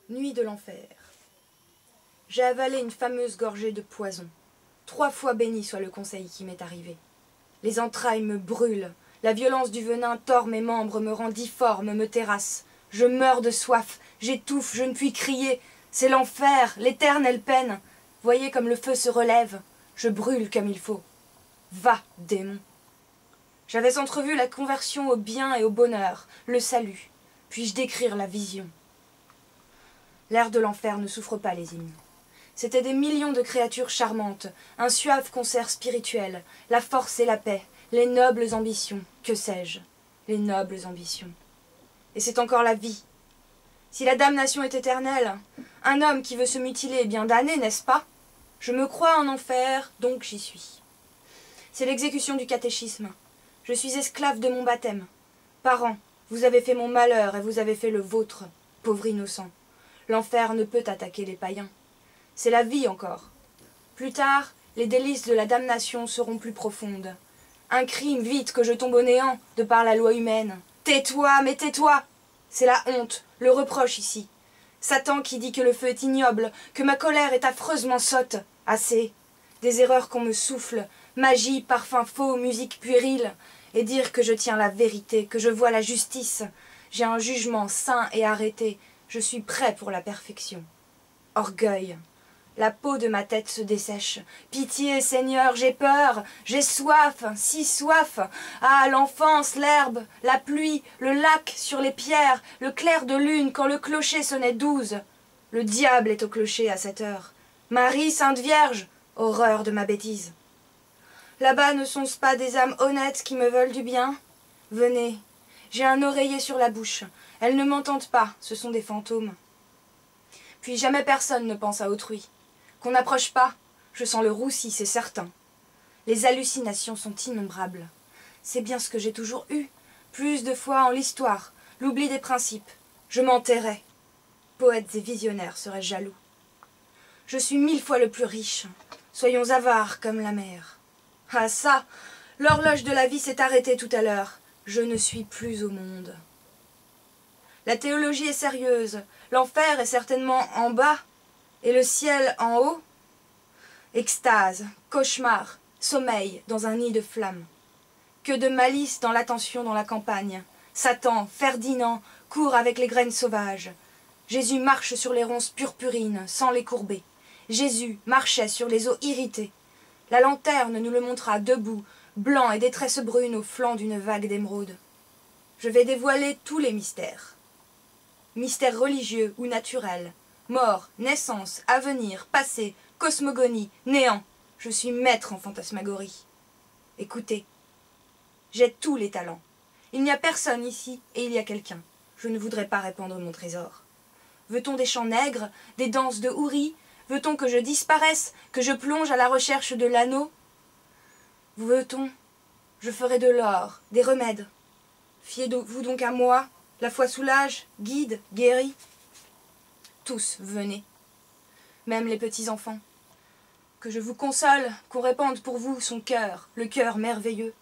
Nuit de l'enfer. J'ai avalé une fameuse gorgée de poison. 3 fois béni soit le conseil qui m'est arrivé. Les entrailles me brûlent, la violence du venin tord mes membres, me rend difforme, me terrasse. Je meurs de soif, j'étouffe, je ne puis crier. C'est l'enfer, l'éternelle peine. Voyez comme le feu se relève, je brûle comme il faut. Va, démon. J'avais entrevu la conversion au bien et au bonheur, le salut. Puis-je décrire la vision? L'air de l'enfer ne souffre pas les hymnes. C'étaient des millions de créatures charmantes, un suave concert spirituel, la force et la paix, les nobles ambitions, que sais-je, les nobles ambitions. Et c'est encore la vie. Si la damnation est éternelle, un homme qui veut se mutiler est bien damné, n'est-ce pas? Je me crois en enfer, donc j'y suis. C'est l'exécution du catéchisme. Je suis esclave de mon baptême. Parents, vous avez fait mon malheur et vous avez fait le vôtre, pauvre innocent. L'enfer ne peut attaquer les païens. C'est la vie encore. Plus tard, les délices de la damnation seront plus profondes. Un crime, vite, que je tombe au néant, de par la loi humaine. Tais-toi, mais tais-toi! C'est la honte, le reproche ici. Satan qui dit que le feu est ignoble, que ma colère est affreusement sotte. Assez. Des erreurs qu'on me souffle, magie, parfum faux, musique puérile. Et dire que je tiens la vérité, que je vois la justice. J'ai un jugement saint et arrêté. Je suis prêt pour la perfection. Orgueil. La peau de ma tête se dessèche. Pitié, Seigneur, j'ai peur, j'ai soif, si soif. Ah, l'enfance, l'herbe, la pluie, le lac sur les pierres, le clair de lune quand le clocher sonnait 12. Le diable est au clocher à cette heure. Marie, Sainte Vierge, horreur de ma bêtise. Là-bas ne sont-ce pas des âmes honnêtes qui me veulent du bien? Venez, j'ai un oreiller sur la bouche. Elles ne m'entendent pas, ce sont des fantômes. Puis jamais personne ne pense à autrui. Qu'on n'approche pas, je sens le roussi, c'est certain. Les hallucinations sont innombrables. C'est bien ce que j'ai toujours eu, plus de fois en l'histoire, l'oubli des principes. Je m'entairais. Poètes et visionnaires seraient jaloux. Je suis 1000 fois le plus riche. Soyons avares comme la mer. Ah ça, l'horloge de la vie s'est arrêtée tout à l'heure. Je ne suis plus au monde. La théologie est sérieuse. L'enfer est certainement en bas. Et le ciel en haut? Extase, cauchemar, sommeil dans un nid de flammes. Que de malice dans l'attention dans la campagne. Satan, Ferdinand, court avec les graines sauvages. Jésus marche sur les ronces purpurines, sans les courber. Jésus marchait sur les eaux irritées. La lanterne nous le montra debout, blanc et détresse brune au flanc d'une vague d'émeraude. Je vais dévoiler tous les mystères. Mystères religieux ou naturels. Mort, naissance, avenir, passé, cosmogonie, néant. Je suis maître en fantasmagorie. Écoutez, j'ai tous les talents. Il n'y a personne ici et il y a quelqu'un. Je ne voudrais pas répandre mon trésor. Veut-on des chants nègres, des danses de houris? Veut-on que je disparaisse, que je plonge à la recherche de l'anneau? Veut-on? Je ferai de l'or, des remèdes. Fiez-vous donc à moi, la foi soulage, guide, guérit. Tous, venez, même les petits enfants. Que je vous console, qu'on répande pour vous son cœur, le cœur merveilleux.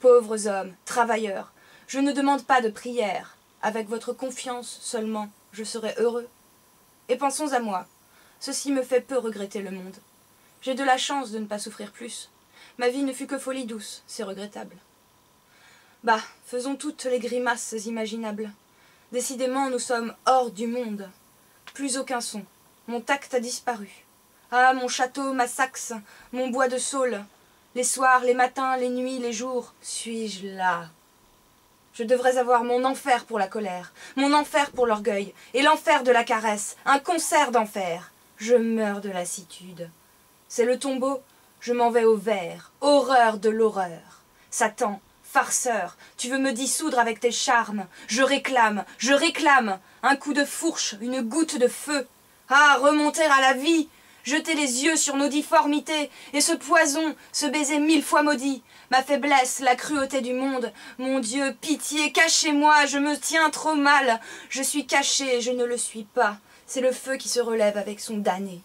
Pauvres hommes, travailleurs, je ne demande pas de prière. Avec votre confiance seulement, je serai heureux. Et pensons à moi. Ceci me fait peu regretter le monde. J'ai de la chance de ne pas souffrir plus. Ma vie ne fut que folie douce, c'est regrettable. Bah, faisons toutes les grimaces imaginables. Décidément, nous sommes hors du monde. Plus aucun son. Mon tact a disparu. Ah, mon château, ma Saxe, mon bois de saule. Les soirs, les matins, les nuits, les jours. Suis-je là? Je devrais avoir mon enfer pour la colère, mon enfer pour l'orgueil, et l'enfer de la caresse, un concert d'enfer. Je meurs de lassitude. C'est le tombeau, je m'en vais au vert, horreur de l'horreur. Satan, farceur, tu veux me dissoudre avec tes charmes. Je réclame, un coup de fourche, une goutte de feu. Ah, remonter à la vie, jeter les yeux sur nos difformités, et ce poison, ce baiser 1000 fois maudit. Ma faiblesse, la cruauté du monde. Mon Dieu, pitié, cachez-moi, je me tiens trop mal. Je suis caché, je ne le suis pas. C'est le feu qui se relève avec son damné.